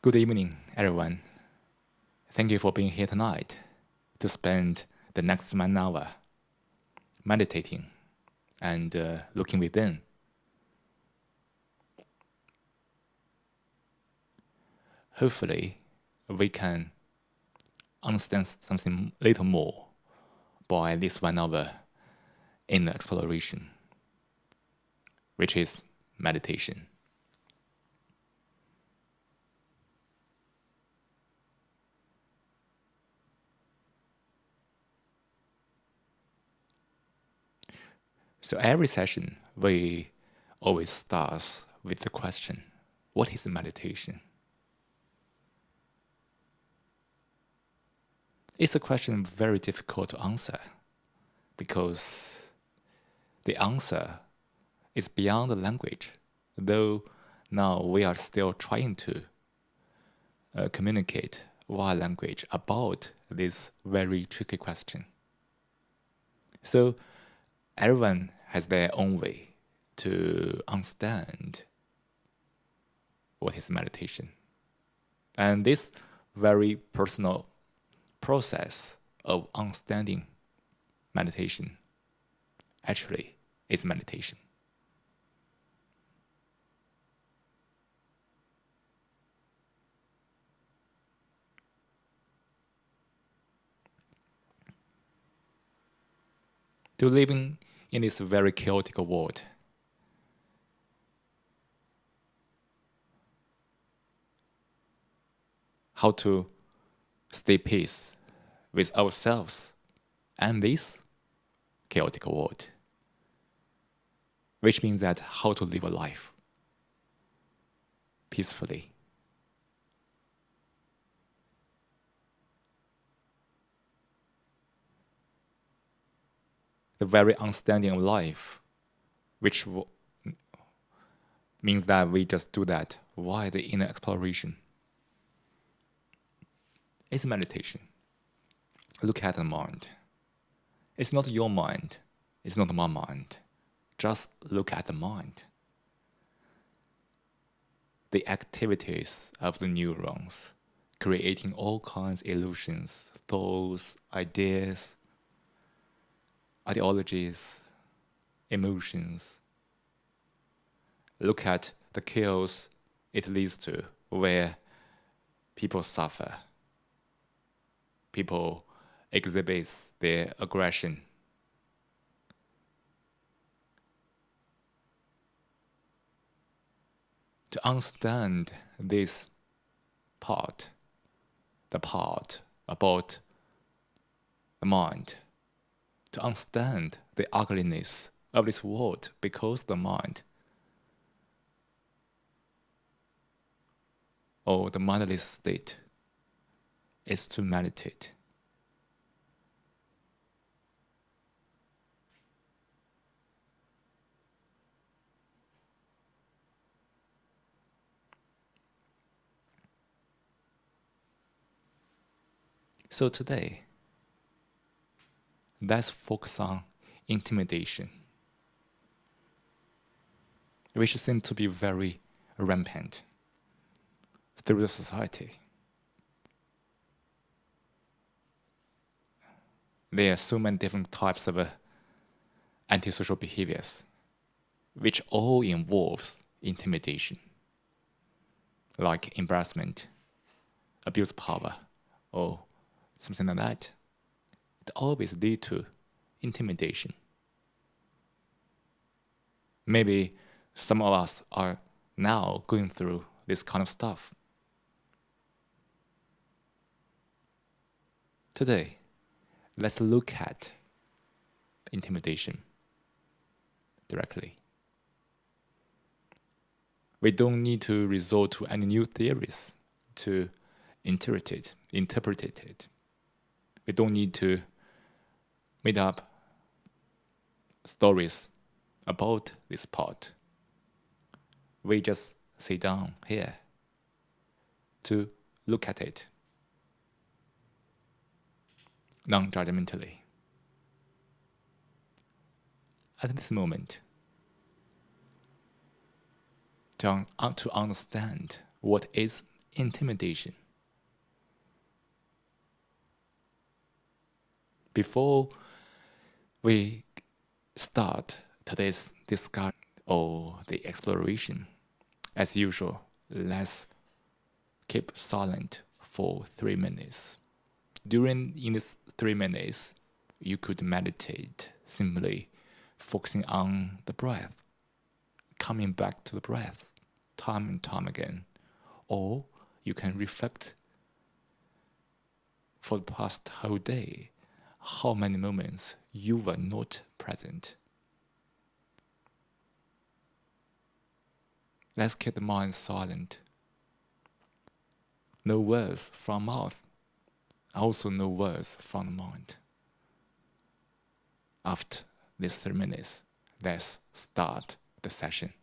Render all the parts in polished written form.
Good evening, everyone. Thank you for being here tonight to spend the next 1 hour meditating and looking within. Hopefully, we can understand something little more by this 1 hour in exploration, which is meditation. So every session, we always start with the question, what is meditation? It's a question very difficult to answer because the answer is beyond the language, though now we are still trying to communicate via language about this very tricky question. So everyone has their own way to understand what is meditation. And this very personal process of understanding meditation actually is meditation. To living in this very chaotic world, how to stay peace with ourselves and this chaotic world, which means that how to live a life peacefully. The very understanding of life, which means that we just do that via the inner exploration, is meditation. Look at the mind. It's not your mind. It's not my mind. Just look at the mind. The activities of the neurons, creating all kinds of illusions, thoughts, ideas, ideologies, emotions. Look at the chaos it leads to, where people suffer. People exhibit their aggression. To understand this part, the part about the mind, to understand the ugliness of this world because the mind or the mindless state is to meditate. So today, let's focus on intimidation, which seems to be very rampant through the society. There are so many different types of antisocial behaviors, which all involves intimidation, like embarrassment, abuse power, or something like that. It always lead to intimidation. Maybe some of us are now going through this kind of stuff. Today, let's look at intimidation directly. We don't need to resort to any new theories to interpret it. We don't need to make up stories about this part. We just sit down here to look at it non-judgmentally. At this moment, to understand what is intimidation. Before we start today's discussion or the exploration, as usual, let's keep silent for 3 minutes. In these 3 minutes, you could meditate, simply focusing on the breath, coming back to the breath time and time again. Or you can reflect for the past whole day how many moments you were not present. Let's keep the mind silent. No words from mouth, also no words from the mind. After these 3 minutes, let's start the session.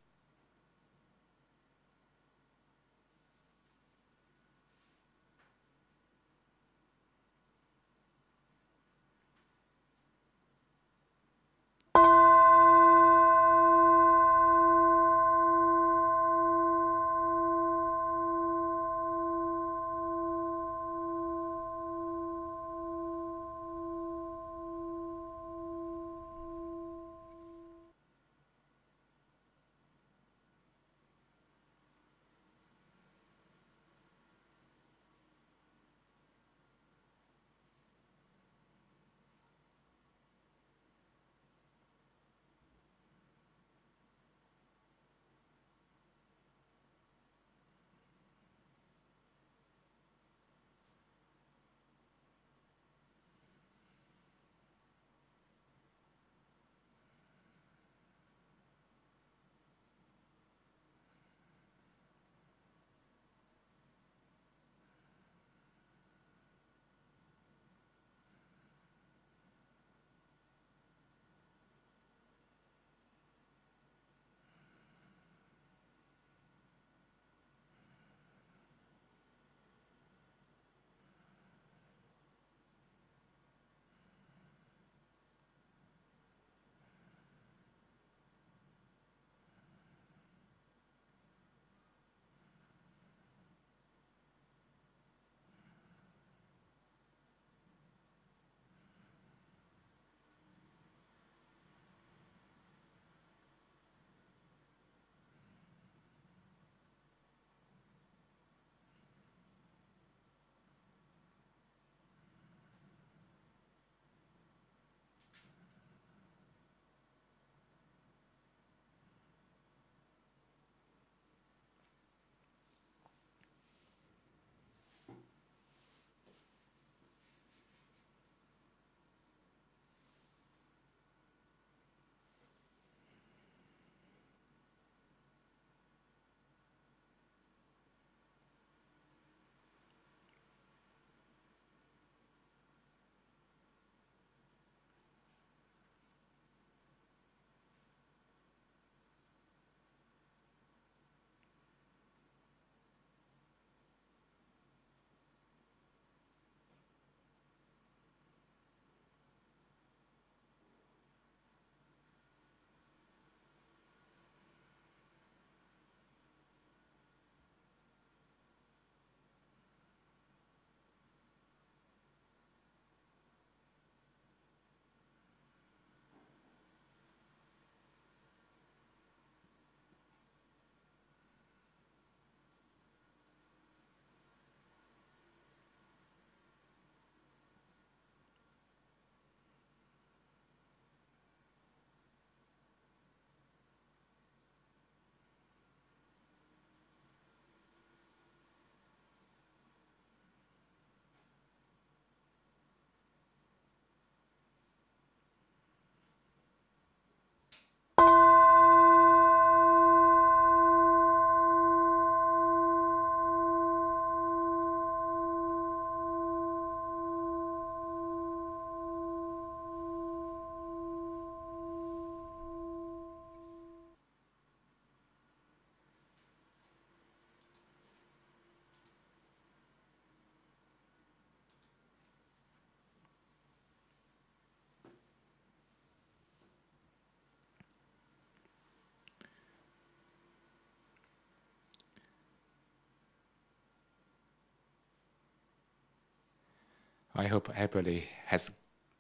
I hope everybody has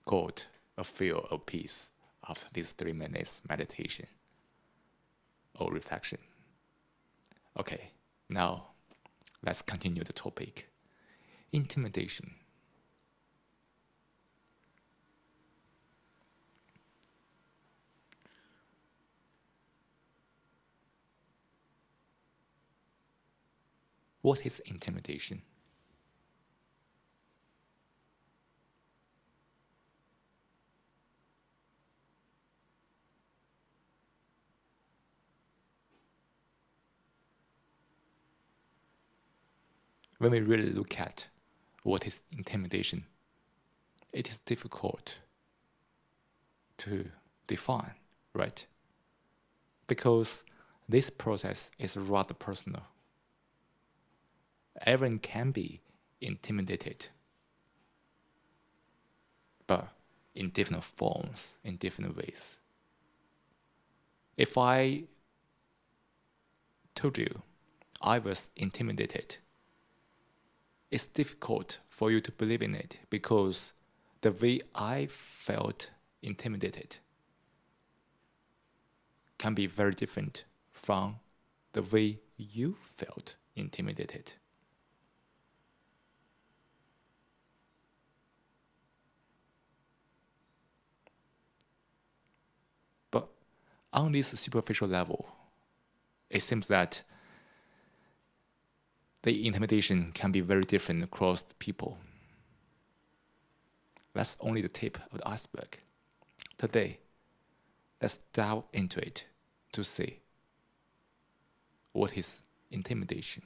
got a feel of peace after these 3 minutes meditation or reflection. Okay, now let's continue the topic. Intimidation. What is intimidation? When we really look at what is intimidation, it is difficult to define, right? Because this process is rather personal. Everyone can be intimidated, but in different forms, in different ways. If I told you I was intimidated, it's difficult for you to believe in it because the way I felt intimidated can be very different from the way you felt intimidated. But on this superficial level, it seems that the intimidation can be very different across people. That's only the tip of the iceberg. Today, let's dive into it to see what is intimidation.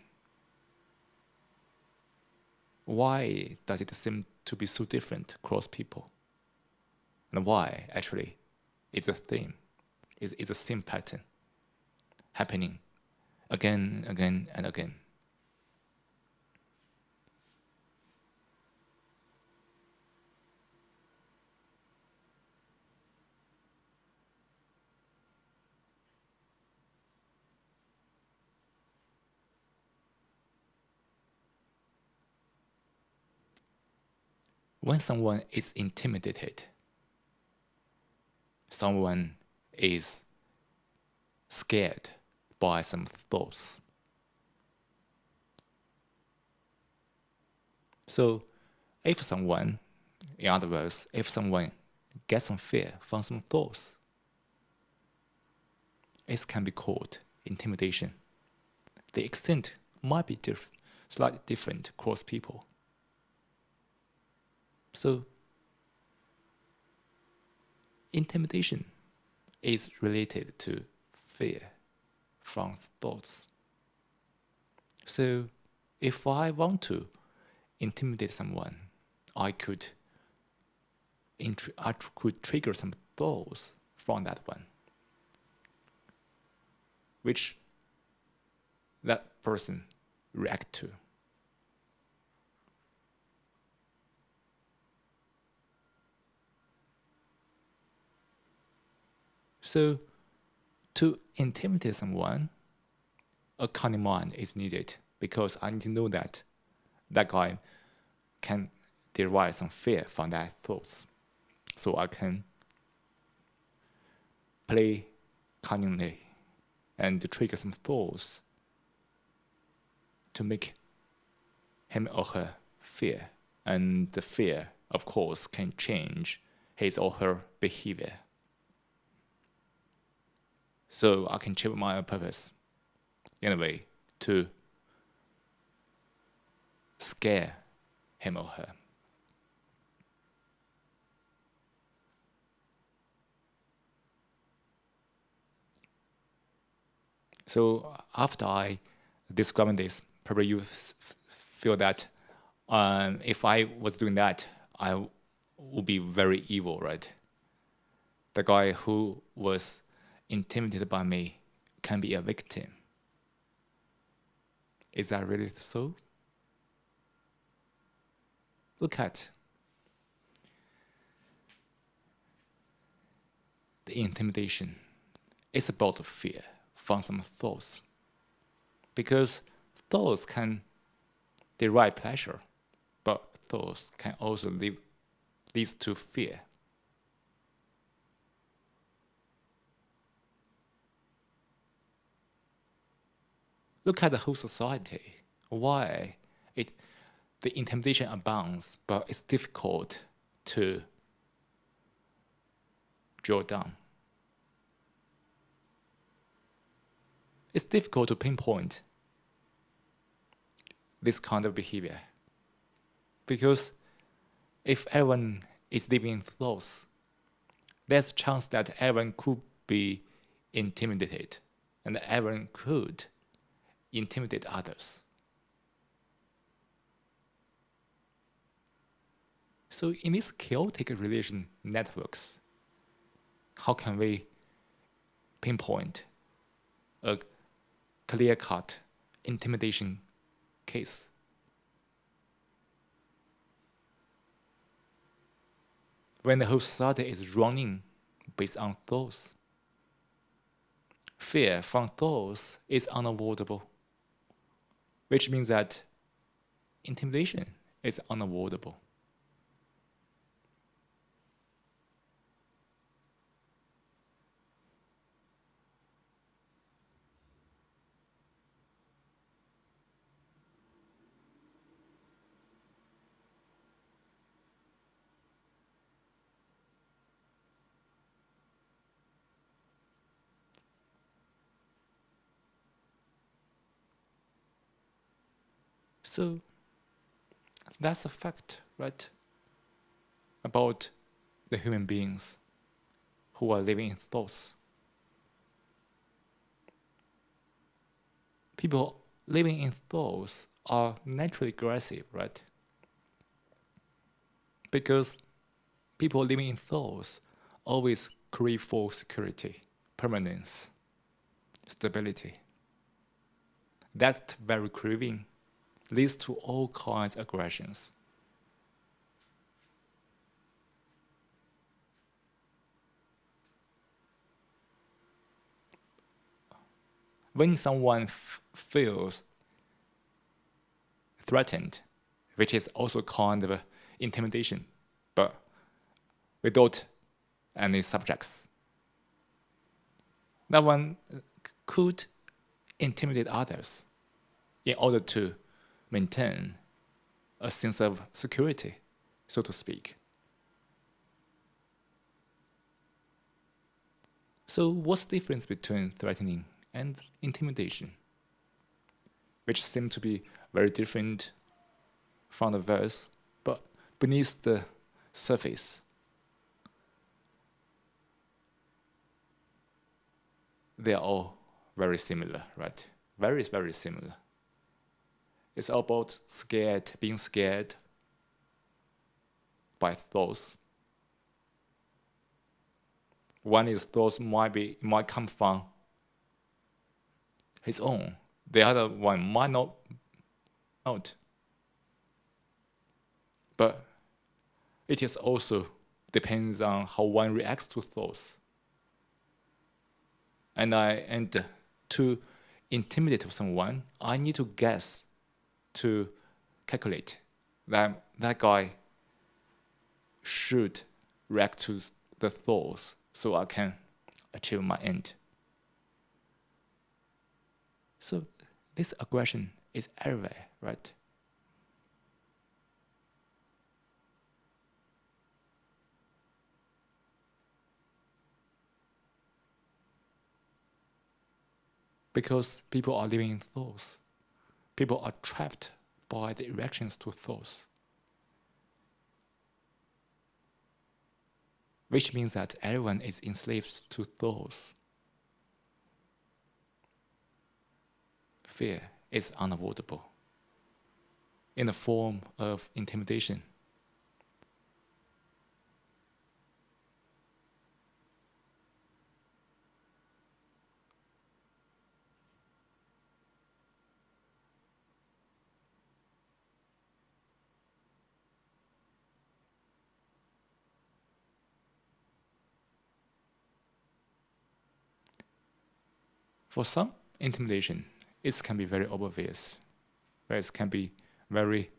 Why does it seem to be so different across people? And why, actually, it's a theme, it's a same pattern happening again, and again. When someone is intimidated, someone is scared by some thoughts. So if someone, in other words, if someone gets some fear from some thoughts, it can be called intimidation. The extent might be slightly different across people. So intimidation is related to fear from thoughts. So if I want to intimidate someone, I could trigger some thoughts from that one, which that person react to. So to intimidate someone, a cunning mind is needed because I need to know that that guy can derive some fear from that thoughts. So I can play cunningly and trigger some thoughts to make him or her fear. And the fear, of course, can change his or her behavior. So I can achieve my purpose in a way to scare him or her. So after I describe this, probably you feel that if I was doing that, I would be very evil, right? The guy who was intimidated by me can be a victim. Is that really so? Look at the intimidation. It's about fear from some thoughts. Because thoughts can derive pleasure. but thoughts can also lead to fear. Look at the whole society. Why the intimidation abounds, but it's difficult to draw down. It's difficult to pinpoint this kind of behavior. Because if everyone is living in thoughts, there's a chance that everyone could be intimidated and everyone could intimidate others. So in these chaotic relation networks, how can we pinpoint a clear-cut intimidation case? When the whole society is running based on thoughts, fear from thoughts is unavoidable, which means that intimidation is unavoidable. So that's a fact, right? About the human beings who are living in thoughts. People living in thoughts are naturally aggressive, right? Because people living in thoughts always crave for security, permanence, stability. That very craving leads to all kinds of aggressions. When someone feels threatened, which is also kind of intimidation, but without any subjects, that one could intimidate others in order to maintain a sense of security, so to speak. So what's the difference between threatening and intimidation, which seem to be very different from the verse, but beneath the surface, they are all very similar, right? Very, very similar. It's all about being scared by thoughts. One is thoughts might come from his own. The other one might not. But it is also depends on how one reacts to thoughts. And to intimidate someone, I need to guess, to calculate that guy should react to the thoughts so I can achieve my end. So this aggression is everywhere, right? Because people are living in thoughts. People are trapped by the reactions to thoughts. Which means that everyone is enslaved to thoughts. Fear is unavoidable in the form of intimidation. For some, intimidation, it can be very obvious, whereas it can be very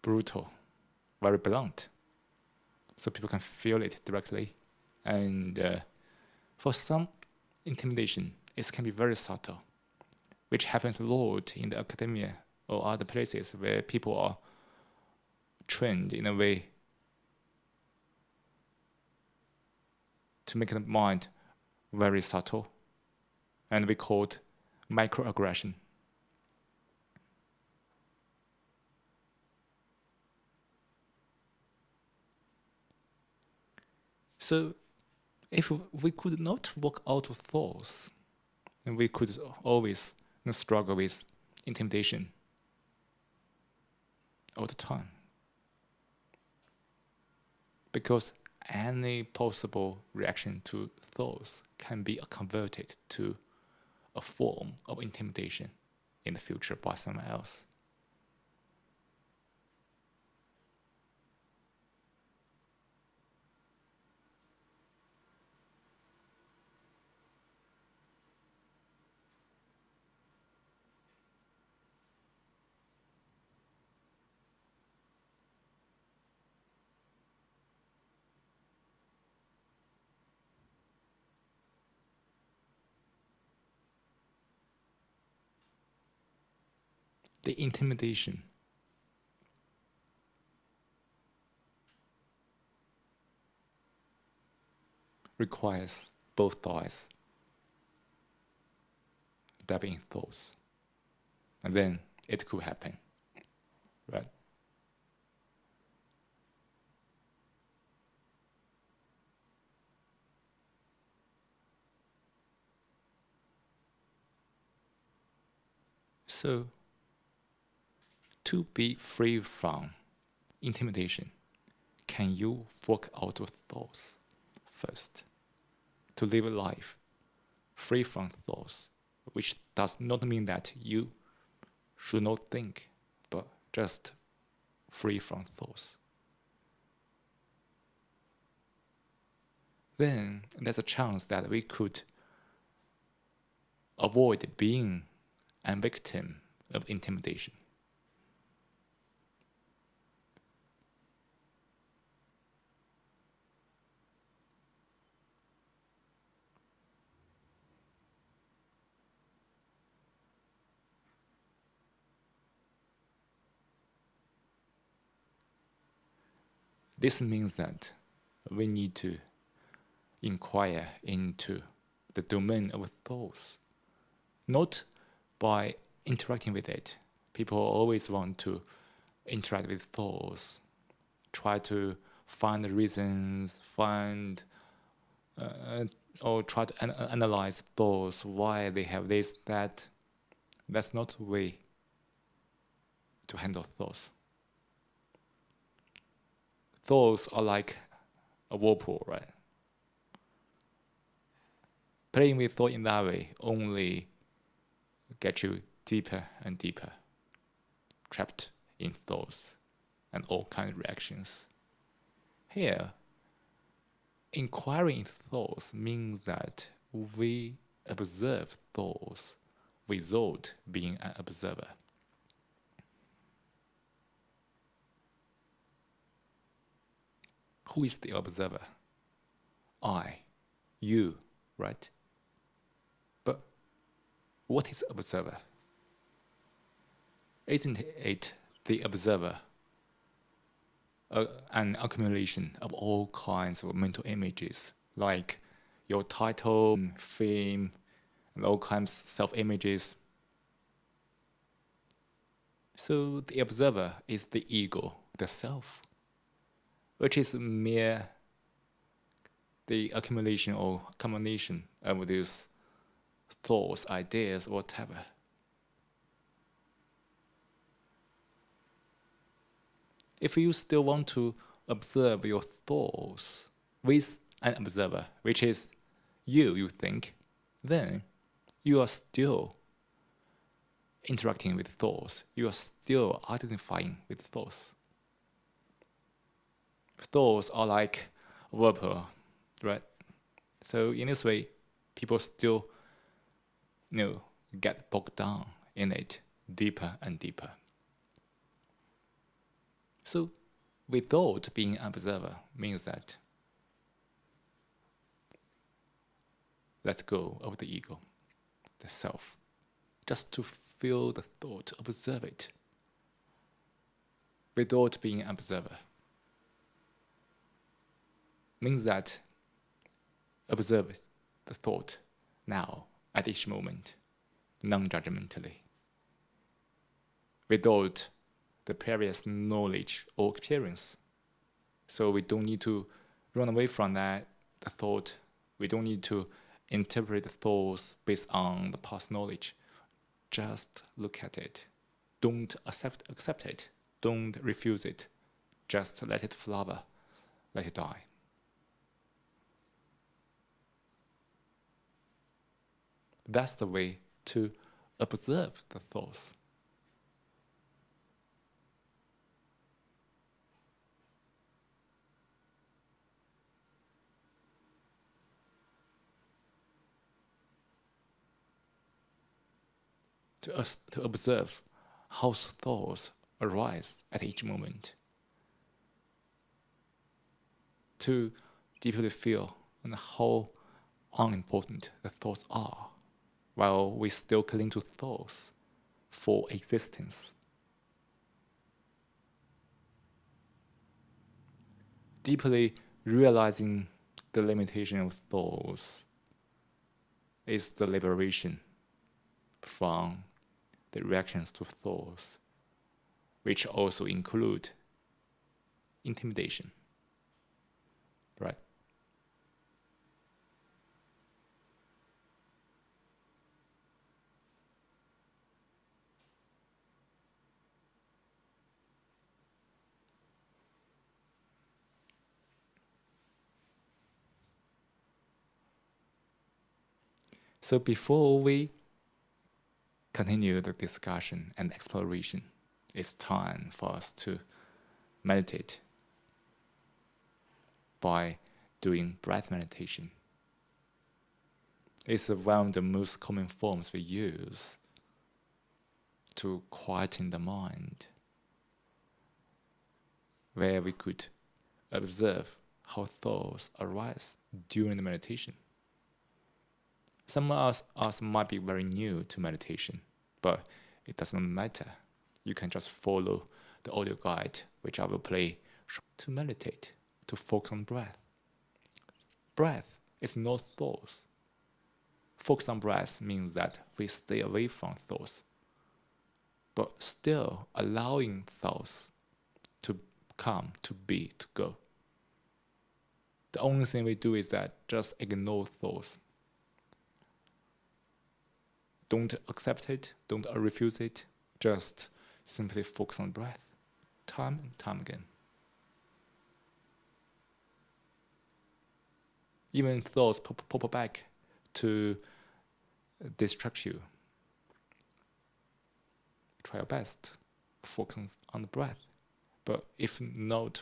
brutal, very blunt, so people can feel it directly. And for some intimidation, it can be very subtle, which happens a lot in the academia or other places where people are trained in a way to make the mind very subtle, and we call it microaggression. So if we could not work out of thoughts, then we could always struggle with intimidation all the time. Because any possible reaction to thoughts can be converted to a form of intimidation in the future by someone else. The intimidation requires both eyes dabbing in thoughts, and then it could happen, right? So, to be free from intimidation, can you work out of thoughts first? To live a life free from thoughts, which does not mean that you should not think, but just free from thoughts. Then there's a chance that we could avoid being a victim of intimidation. This means that we need to inquire into the domain of thoughts, not by interacting with it. People always want to interact with thoughts, try to find the reasons, or try to analyze thoughts, why they have this, that. That's not the way to handle thoughts. Thoughts are like a whirlpool, right? Playing with thought in that way only get you deeper and deeper, trapped in thoughts and all kinds of reactions. Here, inquiring in thoughts means that we observe thoughts without being an observer. Who is the observer? I, you, right? But what is observer? Isn't it the observer an accumulation of all kinds of mental images, like your title, fame, and all kinds of self-images? So the observer is the ego, the self, which is mere the accumulation or combination of these thoughts, ideas, whatever. If you still want to observe your thoughts with an observer, which is you think, then you are still interacting with thoughts. You are still identifying with thoughts. Thoughts are like a whirlpool, right? So in this way, people still, get bogged down in it deeper and deeper. So without being an observer means that let go of the ego, the self, just to feel the thought, observe it, without being an observer. Means that observe the thought now, at each moment, non-judgmentally, without the previous knowledge or experience. So we don't need to run away from the thought. We don't need to interpret the thoughts based on the past knowledge. Just look at it. Don't accept it. Don't refuse it. Just let it flower. Let it die. That's the way to observe the thoughts. To observe how thoughts arise at each moment. To deeply feel how unimportant the thoughts are, while we still cling to thoughts for existence. Deeply realizing the limitation of thoughts is the liberation from the reactions to thoughts, which also include intimidation. Right? So before we continue the discussion and exploration, it's time for us to meditate by doing breath meditation. It's one of the most common forms we use to quieten the mind, where we could observe how thoughts arise during the meditation. Some of us might be very new to meditation, but it doesn't matter. You can just follow the audio guide, which I will play, to meditate, to focus on breath. Breath is not thoughts. Focus on breath means that we stay away from thoughts, but still allowing thoughts to come, to be, to go. The only thing we do is that just ignore thoughts. Don't accept it, don't refuse it, just simply focus on breath, time and time again. Even thoughts pop back to distract you. Try your best, focus on the breath. But if not,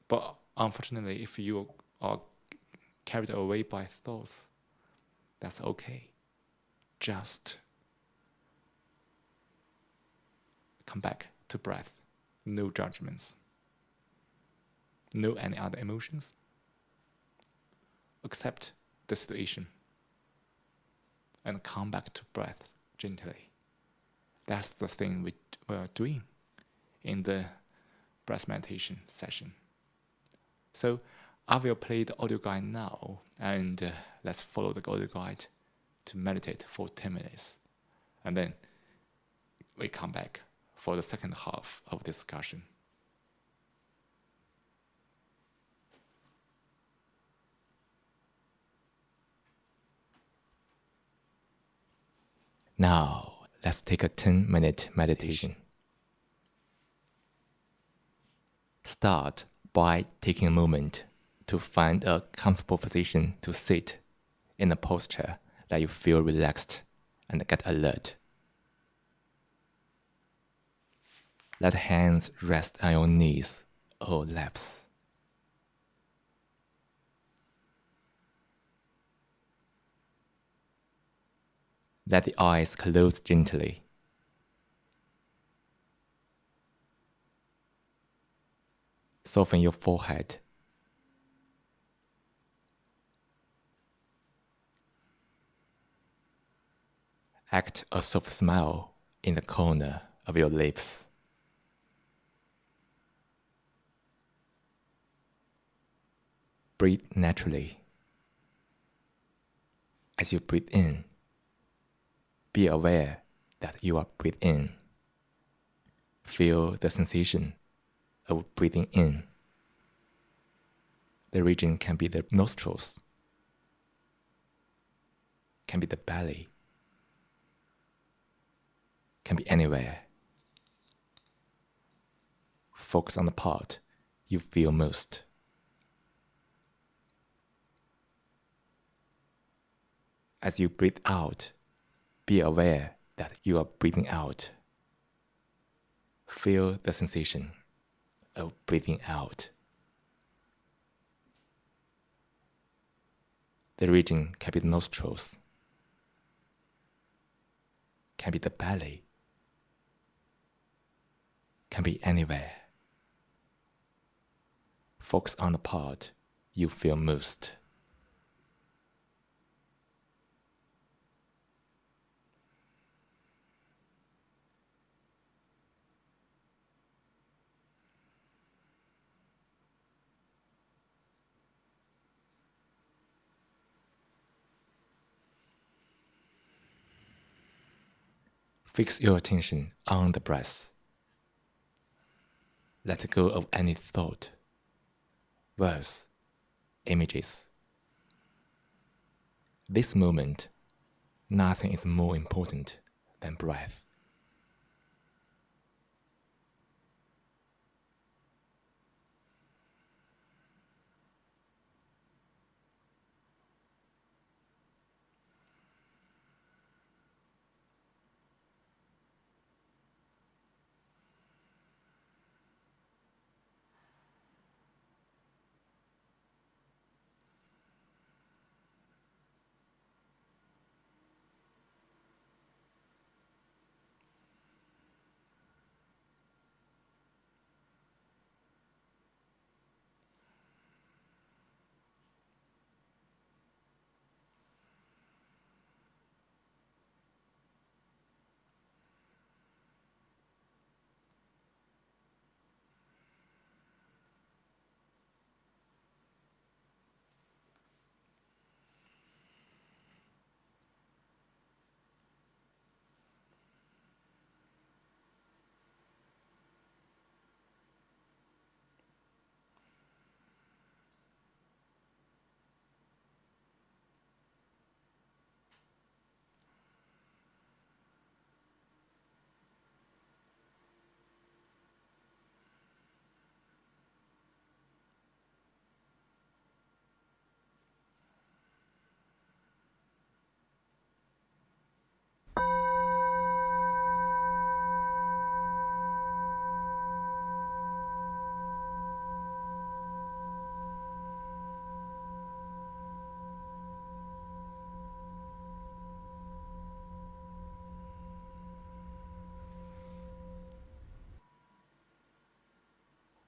but unfortunately, if you are carried away by thoughts, that's okay. Just come back to breath. No judgments. No any other emotions. Accept the situation and come back to breath gently. That's the thing we are doing in the breath meditation session. So I will play the audio guide now, and let's follow the audio guide to meditate for 10 minutes. And then we come back for the second half of the discussion. Now, let's take a 10-minute meditation. Start by taking a moment to find a comfortable position to sit in a posture that you feel relaxed and get alert. Let hands rest on your knees or laps. Let the eyes close gently. Soften your forehead. Act a soft smile in the corner of your lips. Breathe naturally. As you breathe in, be aware that you are breathing in. Feel the sensation of breathing in. The region can be the nostrils, can be the belly, can be anywhere. Focus on the part you feel most. As you breathe out, be aware that you are breathing out. Feel the sensation of breathing out. The region can be the nostrils, can be the belly, can be anywhere. Focus on the part you feel most. Fix your attention on the breath. Let go of any thought, words, images. This moment, nothing is more important than breath.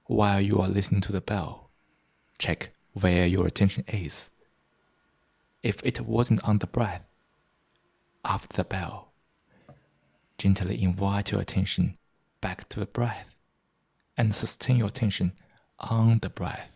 While you are listening to the bell, check where your attention is. If it wasn't on the breath, after the bell, gently invite your attention back to the breath and sustain your attention on the breath.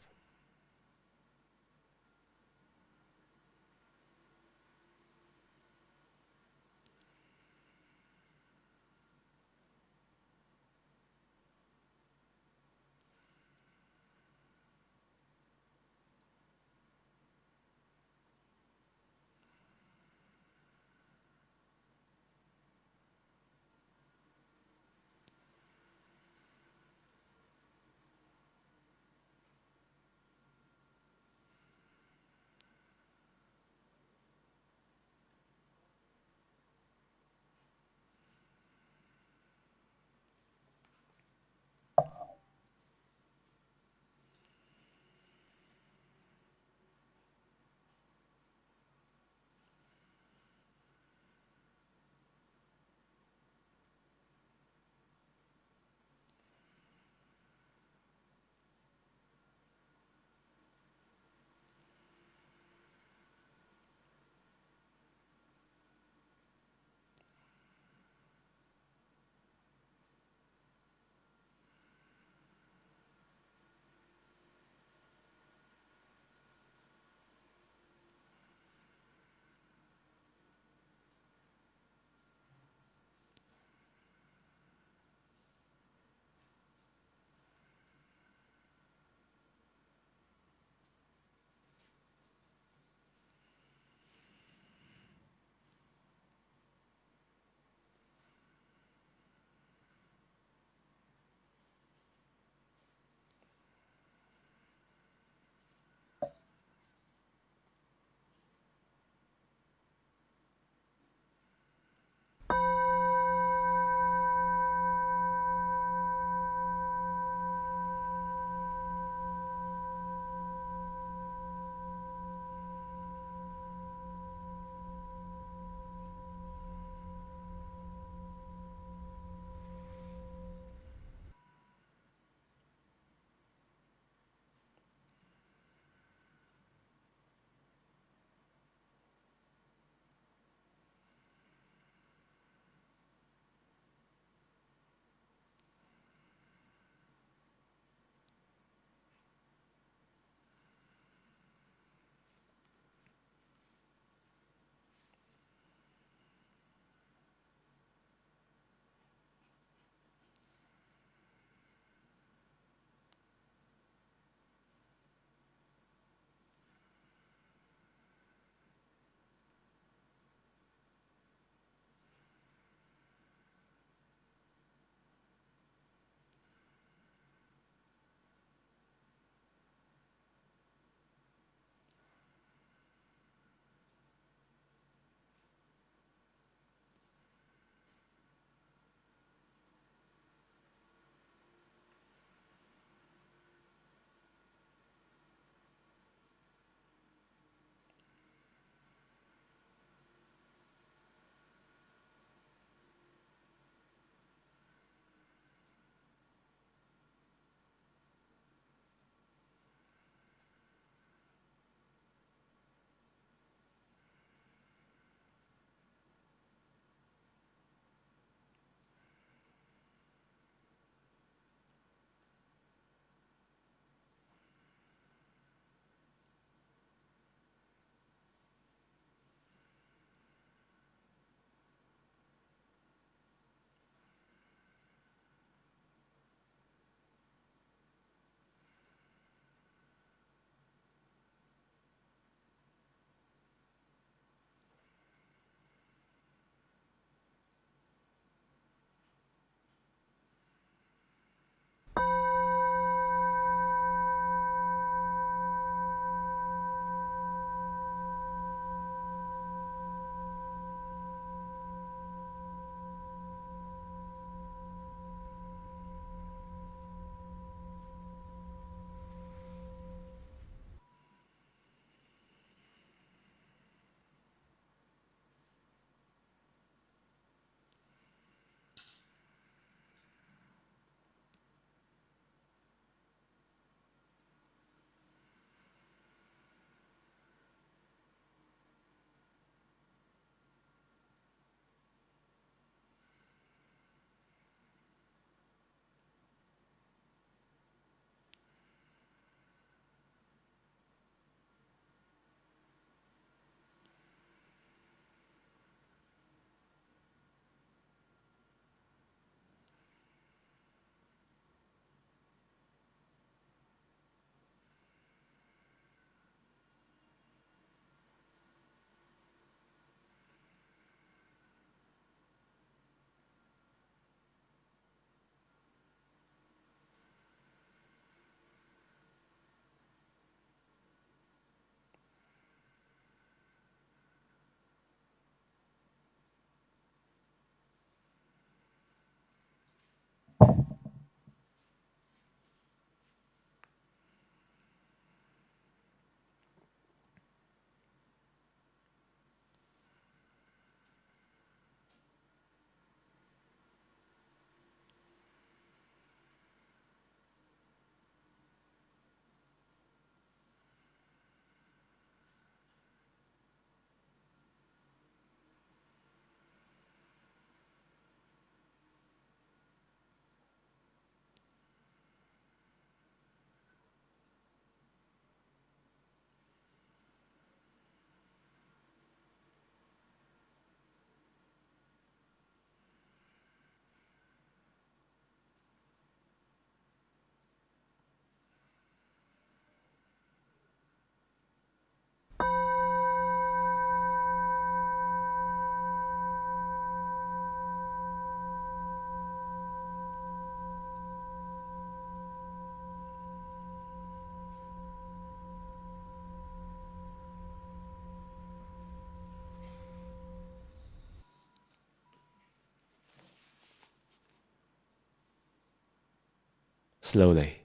Slowly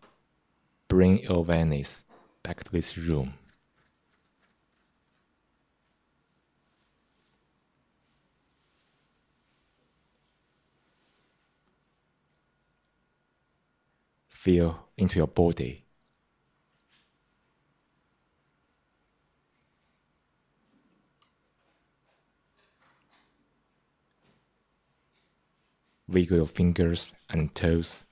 bring your awareness back to this room. Feel into your body. Wiggle your fingers and toes.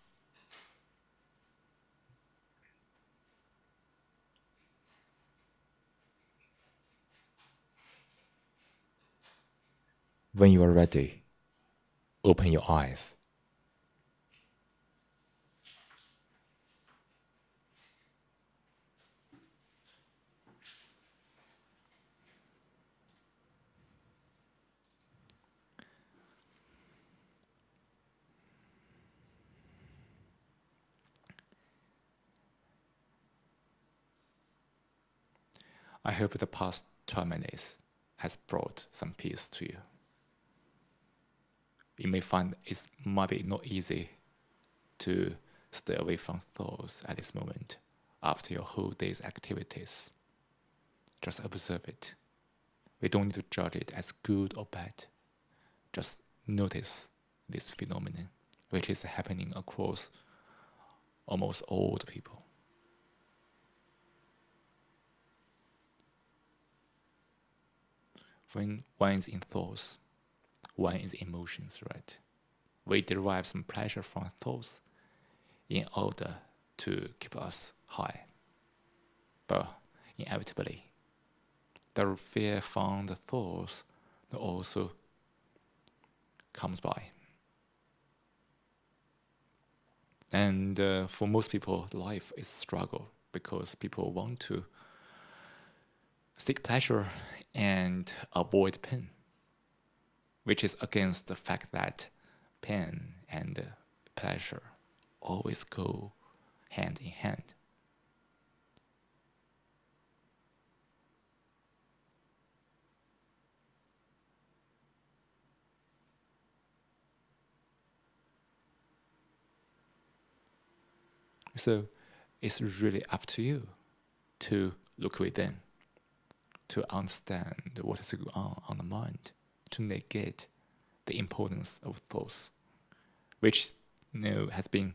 When you are ready, open your eyes. I hope the past 12 minutes has brought some peace to you. You may find it might be not easy to stay away from thoughts at this moment after your whole day's activities. Just observe it. We don't need to judge it as good or bad. Just notice this phenomenon, which is happening across almost all the people. When one is in thoughts, one is emotions, right? We derive some pleasure from thoughts in order to keep us high. But inevitably, the fear from the thoughts also comes by. And for most people, life is a struggle because people want to seek pleasure and avoid pain, which is against the fact that pain and pleasure always go hand in hand. So it's really up to you to look within, to understand what is going on the mind, to negate the importance of thoughts, which has been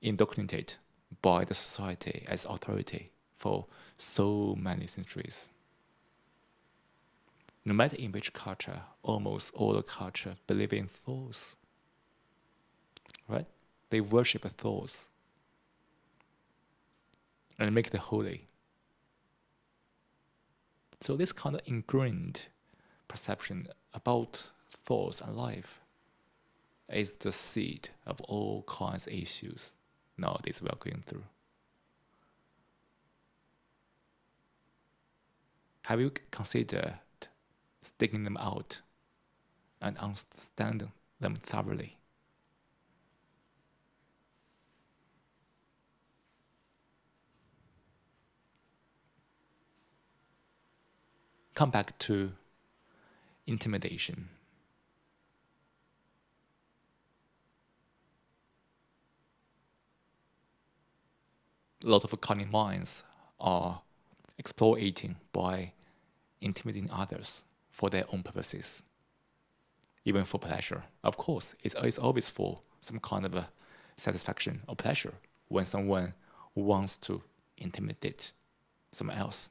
indoctrinated by the society as authority for so many centuries. No matter in which culture, almost all the culture believe in thoughts, right? They worship thoughts and make it holy. So this kind of ingrained perception about thoughts and life is the seed of all kinds of issues nowadays we are going through. Have you considered sticking them out and understanding them thoroughly? Come back to intimidation. a lot of cunning minds are exploiting by intimidating others for their own purposes, even for pleasure. Of course, it's always for some kind of a satisfaction or pleasure when someone wants to intimidate someone else.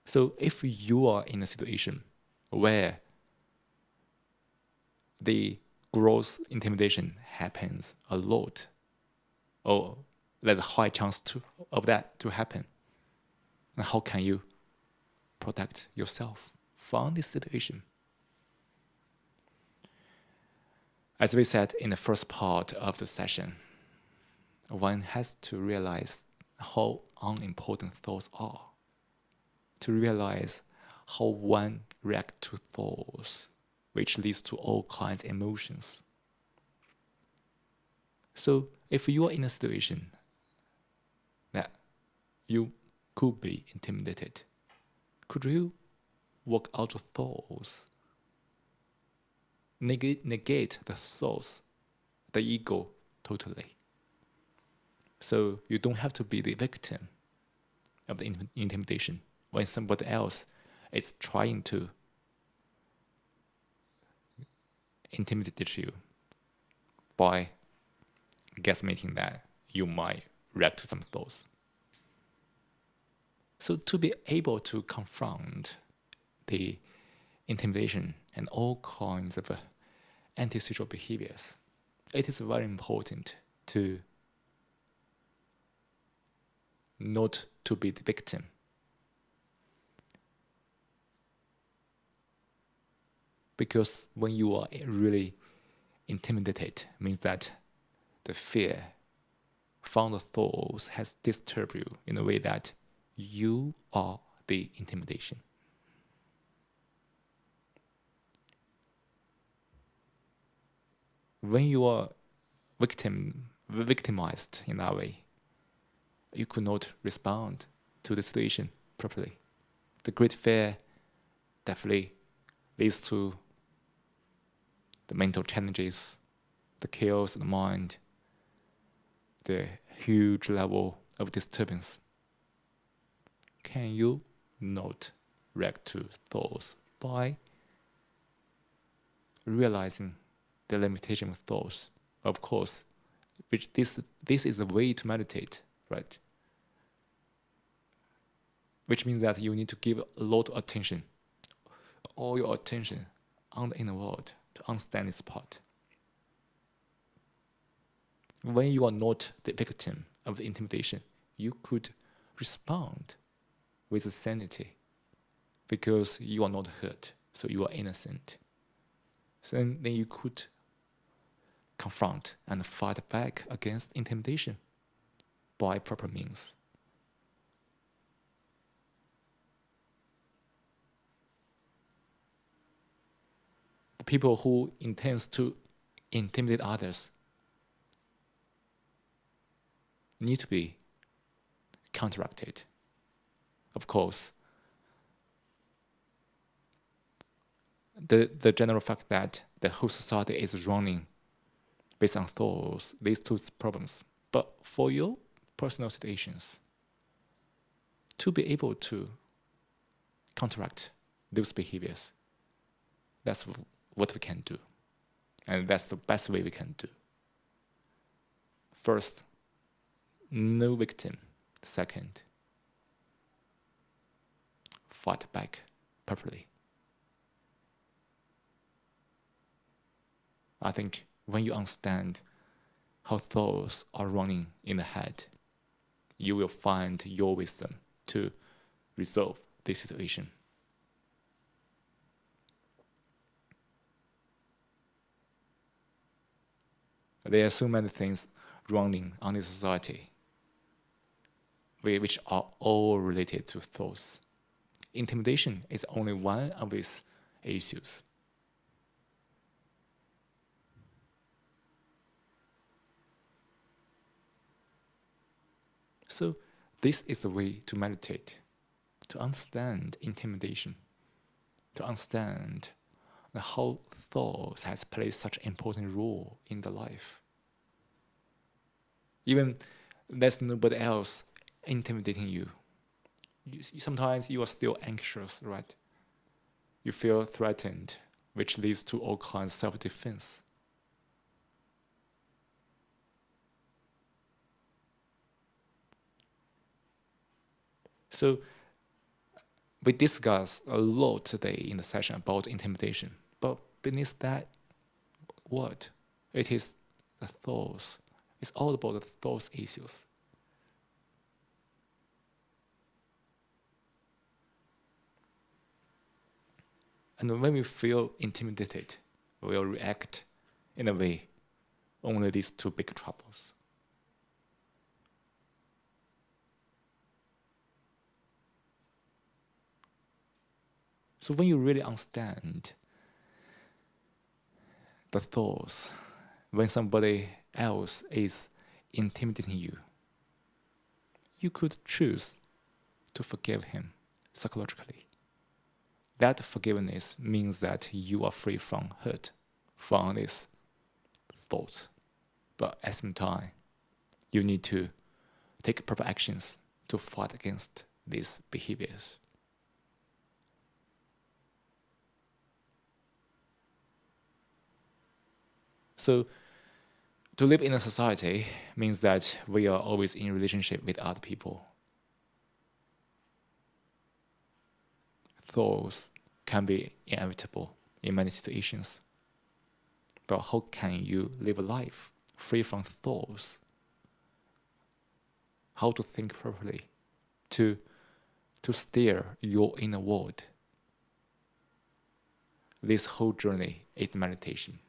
So if you are in a situation where the gross intimidation happens a lot, or there's a high chance of that to happen, and how can you protect yourself from this situation? As we said in the first part of the session, one has to realize how unimportant thoughts are, to realize how one reacts to thoughts, which leads to all kinds of emotions. So if you are in a situation that you could be intimidated, could you work out your thoughts? Negate the thoughts, the ego, totally. So you don't have to be the victim of the intimidation when somebody else is trying to intimidate you by guesstimating that you might react to some thoughts. So to be able to confront the intimidation and all kinds of antisocial behaviors, it is very important to not to be the victim. Because when you are really intimidated, means that the fear from the thoughts has disturbed you in a way that you are the intimidation. When you are victimized in that way, you could not respond to the situation properly. The great fear definitely leads to the mental challenges, the chaos of the mind, the huge level of disturbance. Can you not react to thoughts by realizing the limitation of thoughts? Of course, which this is a way to meditate, right? Which means that you need to give a lot of attention, all your attention on the inner world to understand this part. When you are not the victim of the intimidation, you could respond with sanity because you are not hurt, so you are innocent. So then you could confront and fight back against intimidation by proper means. The people who intends to intimidate others need to be counteracted. Of course, the general fact that the whole society is running based on thoughts leads to problems. But for your personal situations, to be able to counteract those behaviors, that's what we can do. And that's the best way we can do. First, no victim. Second, fight back properly. I think when you understand how thoughts are running in the head, you will find your wisdom to resolve this situation. There are so many things running on this society which are all related to thoughts. Intimidation is only one of these issues. So this is the way to meditate, to understand intimidation, to understand how thoughts has played such an important role in the life. Even there's nobody else intimidating you. Sometimes you are still anxious, right? You feel threatened, which leads to all kinds of self-defense. So we discussed a lot today in the session about intimidation, but beneath that word, it is the thoughts. It's all about the thoughts issues. And when we feel intimidated, we'll react in a way only leads to big troubles. So when you really understand the thoughts, when somebody else is intimidating you, you could choose to forgive him psychologically. That forgiveness means that you are free from hurt, from this thought. But at the same time, you need to take proper actions to fight against these behaviors. So, to live in a society means that we are always in relationship with other people. Thoughts can be inevitable in many situations. But how can you live a life free from thoughts? How to think properly, to steer your inner world. This whole journey is meditation.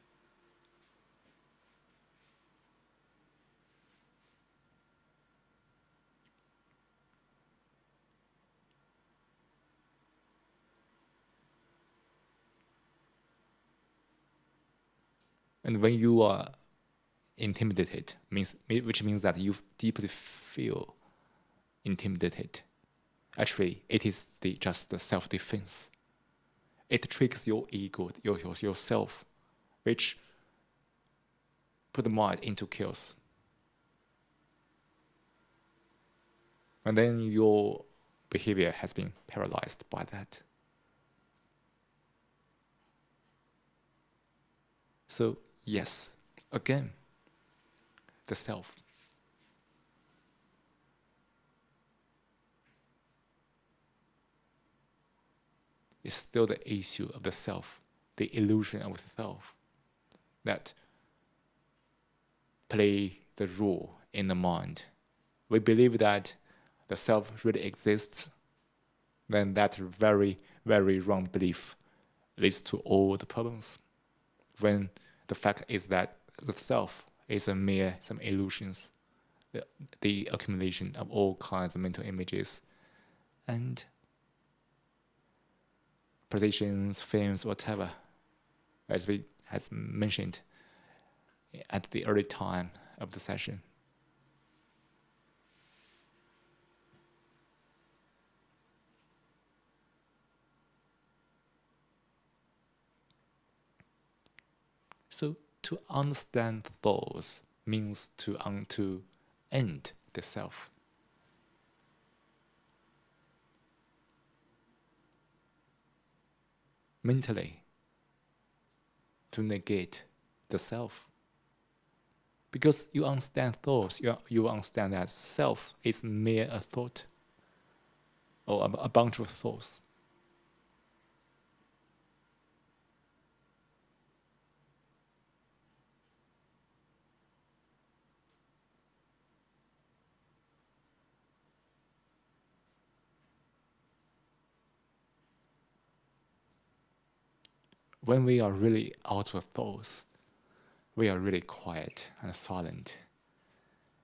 And when you are intimidated, which means that you deeply feel intimidated. Actually, it is just the self-defense. It tricks your ego, yourself, which put the mind into chaos. And then your behavior has been paralyzed by that. So, yes, again, the self. Is still the issue of the self, the illusion of the self that play the role in the mind. We believe that the self really exists, then that very, very wrong belief leads to all the problems. When the fact is that the self is a mere some illusions, the accumulation of all kinds of mental images and positions, films, whatever, as we has mentioned at the early time of the session. So to understand those means to end the self. Mentally, to negate the self. Because you understand thoughts, you understand that self is mere a thought or a bunch of thoughts. When we are really out of thoughts, we are really quiet and silent.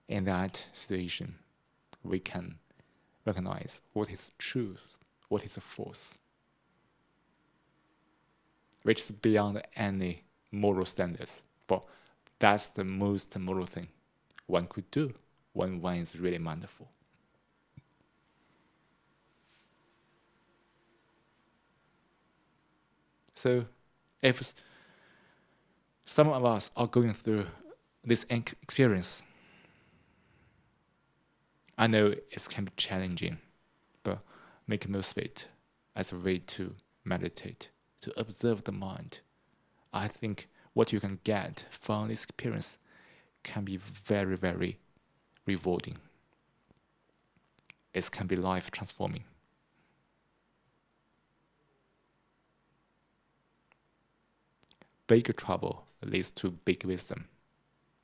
In that situation, we can recognize what is truth, what is false, which is beyond any moral standards. But that's the most moral thing one could do when one is really mindful. So if some of us are going through this experience, I know it can be challenging, but make most of it as a way to meditate, to observe the mind. I think what you can get from this experience can be very, very rewarding. It can be life transforming. Big trouble leads to big wisdom.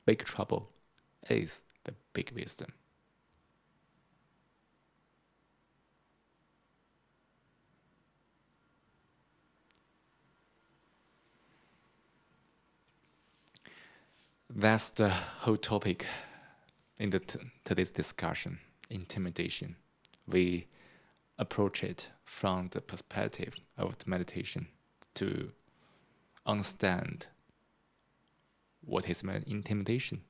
Big trouble is the big wisdom. That's the whole topic in today's discussion, intimidation. We approach it from the perspective of the meditation to understand what is intimidation,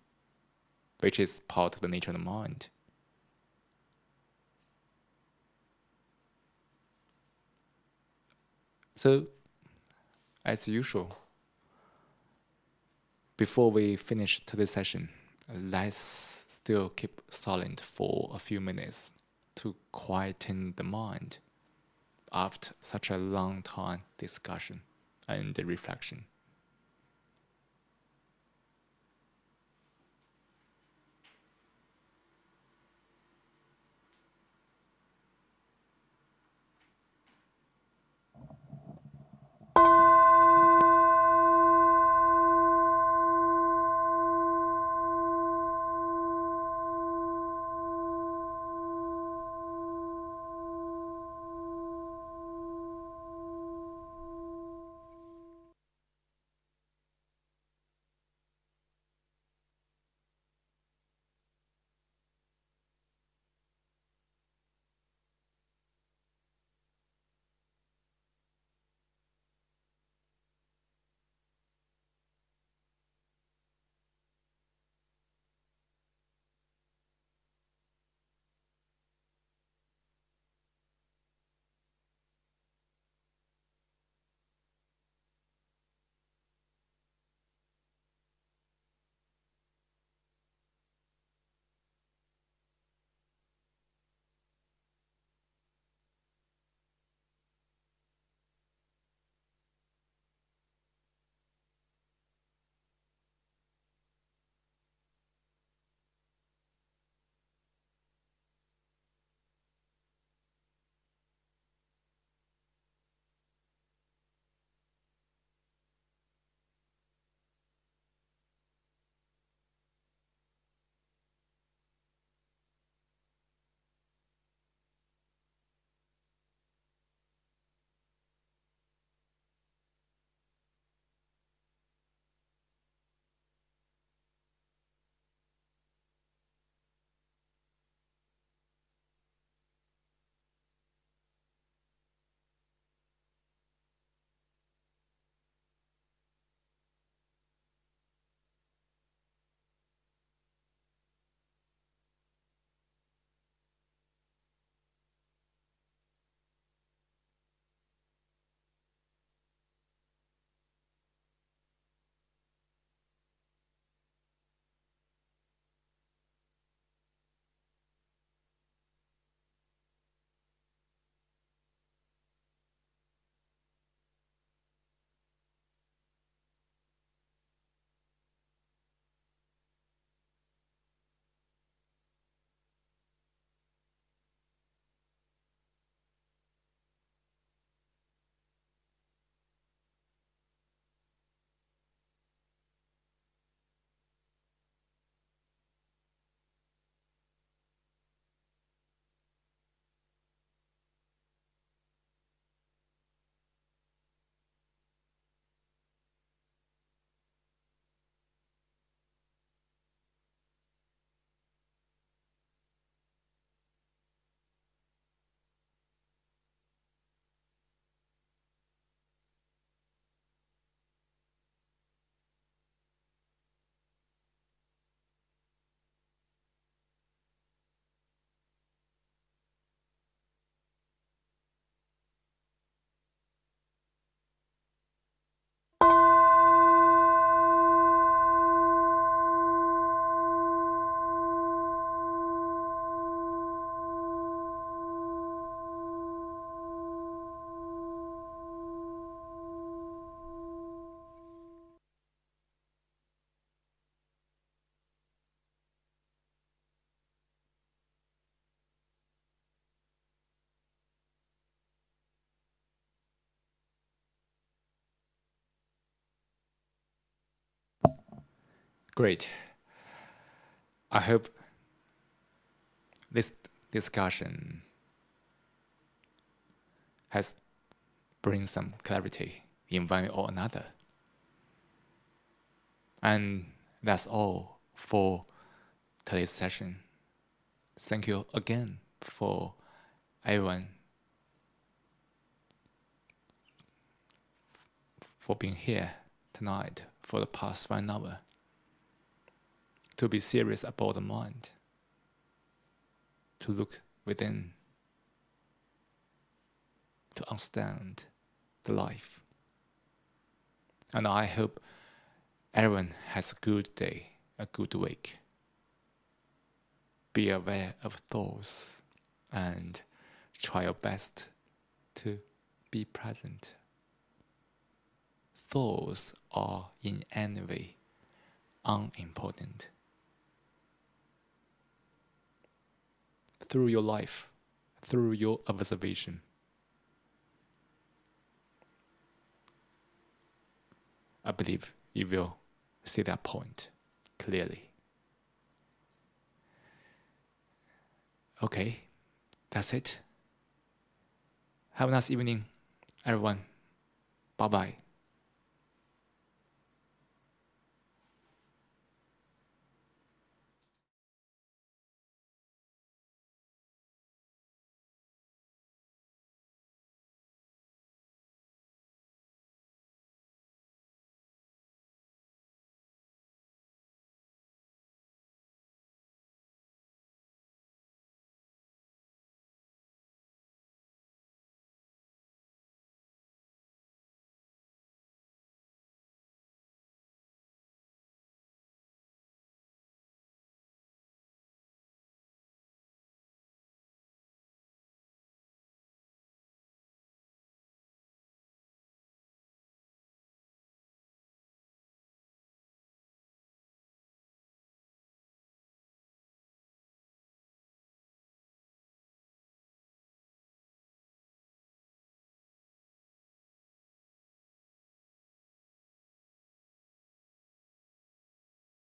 which is part of the nature of the mind. So, as usual, before we finish today's session, let's still keep silent for a few minutes to quieten the mind after such a long time discussion and reflection. Great. I hope this discussion has bring some clarity in one way or another. And that's all for today's session. Thank you again for everyone for being here tonight for the past 1 hour. To be serious about the mind, to look within, to understand the life. And I hope everyone has a good day, a good week. Be aware of thoughts and try your best to be present. Thoughts are in any way unimportant. Through your life, through your observation, I believe you will see that point clearly. Okay, that's it. Have a nice evening, everyone. Bye-bye.